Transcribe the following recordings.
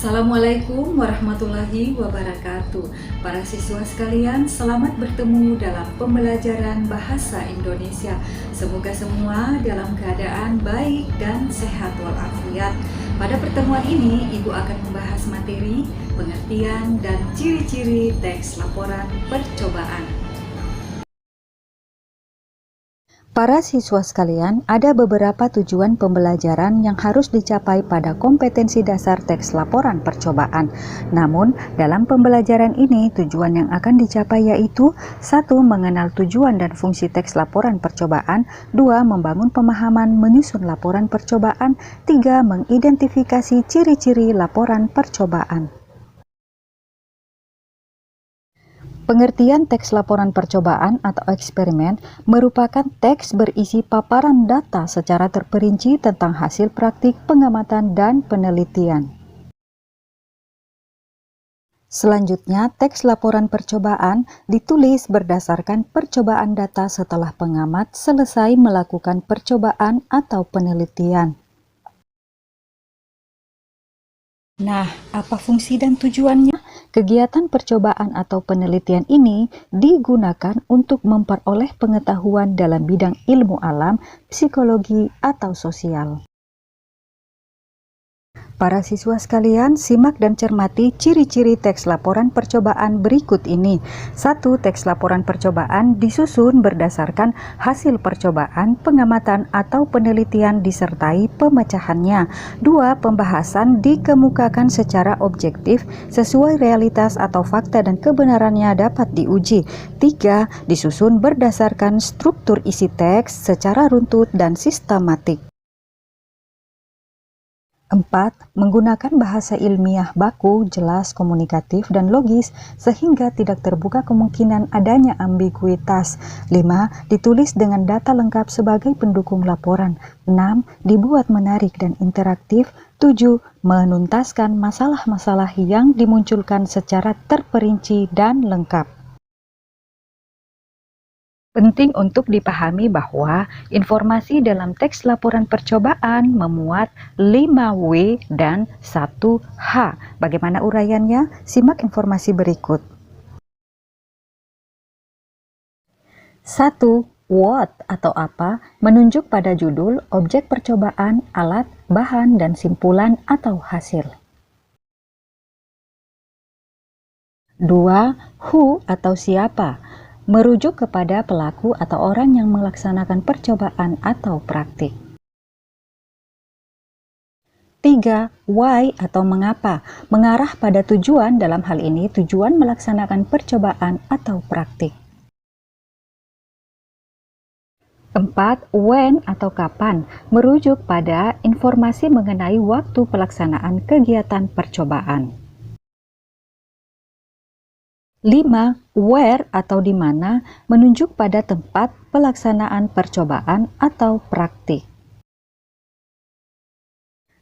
Assalamualaikum warahmatullahi wabarakatuh. Para siswa sekalian, selamat bertemu dalam pembelajaran bahasa Indonesia. Semoga semua dalam keadaan baik dan sehat walafiat. Pada pertemuan ini, Ibu akan membahas materi, pengertian, dan ciri-ciri teks laporan percobaan. Para siswa sekalian, ada beberapa tujuan pembelajaran yang harus dicapai pada kompetensi dasar teks laporan percobaan. Namun, dalam pembelajaran ini, tujuan yang akan dicapai yaitu 1. Mengenal tujuan dan fungsi teks laporan percobaan, 2. Membangun pemahaman menyusun laporan percobaan, 3. Mengidentifikasi ciri-ciri laporan percobaan. Pengertian teks laporan percobaan atau eksperimen merupakan teks berisi paparan data secara terperinci tentang hasil praktik pengamatan dan penelitian. Selanjutnya, teks laporan percobaan ditulis berdasarkan percobaan data setelah pengamat selesai melakukan percobaan atau penelitian. Nah, apa fungsi dan tujuannya? Kegiatan percobaan atau penelitian ini digunakan untuk memperoleh pengetahuan dalam bidang ilmu alam, psikologi, atau sosial. Para siswa sekalian, simak dan cermati ciri-ciri teks laporan percobaan berikut ini. 1. Teks laporan percobaan disusun berdasarkan hasil percobaan, pengamatan, atau penelitian disertai pemecahannya. 2. Pembahasan dikemukakan secara objektif sesuai realitas atau fakta dan kebenarannya dapat diuji. 3. Disusun berdasarkan struktur isi teks secara runtut dan sistematik. 4. Menggunakan bahasa ilmiah baku, jelas, komunikatif, dan logis sehingga tidak terbuka kemungkinan adanya ambiguitas. 5. Ditulis dengan data lengkap sebagai pendukung laporan. 6. Dibuat menarik dan interaktif. 7. Menuntaskan masalah-masalah yang dimunculkan secara terperinci dan lengkap. Penting untuk dipahami bahwa informasi dalam teks laporan percobaan memuat 5W dan 1H. Bagaimana uraiannya? Simak informasi berikut. 1. What atau apa menunjuk pada judul, objek percobaan, alat, bahan, dan simpulan atau hasil. 2. Who atau siapa merujuk kepada pelaku atau orang yang melaksanakan percobaan atau praktik. 3. Why atau mengapa mengarah pada tujuan, dalam hal ini tujuan melaksanakan percobaan atau praktik. 4. When atau kapan merujuk pada informasi mengenai waktu pelaksanaan kegiatan percobaan. 5. Where atau di mana menunjuk pada tempat pelaksanaan percobaan atau praktik.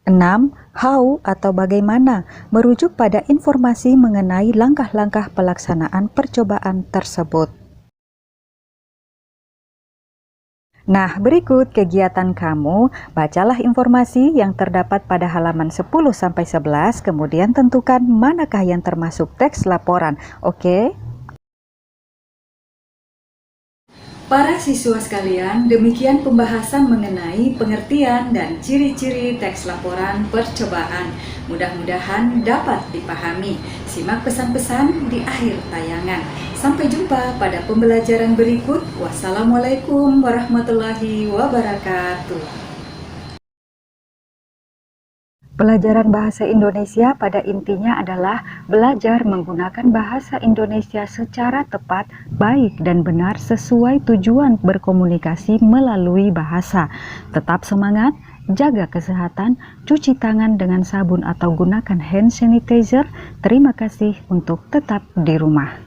6. How atau bagaimana merujuk pada informasi mengenai langkah-langkah pelaksanaan percobaan tersebut. Nah, berikut kegiatan kamu. Bacalah informasi yang terdapat pada halaman 10-11, kemudian tentukan manakah yang termasuk teks laporan. Oke? Para siswa sekalian, demikian pembahasan mengenai pengertian dan ciri-ciri teks laporan percobaan. Mudah-mudahan dapat dipahami. Simak pesan-pesan di akhir tayangan. Sampai jumpa pada pembelajaran berikut. Wassalamualaikum warahmatullahi wabarakatuh. Pelajaran bahasa Indonesia pada intinya adalah belajar menggunakan bahasa Indonesia secara tepat, baik dan benar sesuai tujuan berkomunikasi melalui bahasa. Tetap semangat, jaga kesehatan, cuci tangan dengan sabun atau gunakan hand sanitizer. Terima kasih untuk tetap di rumah.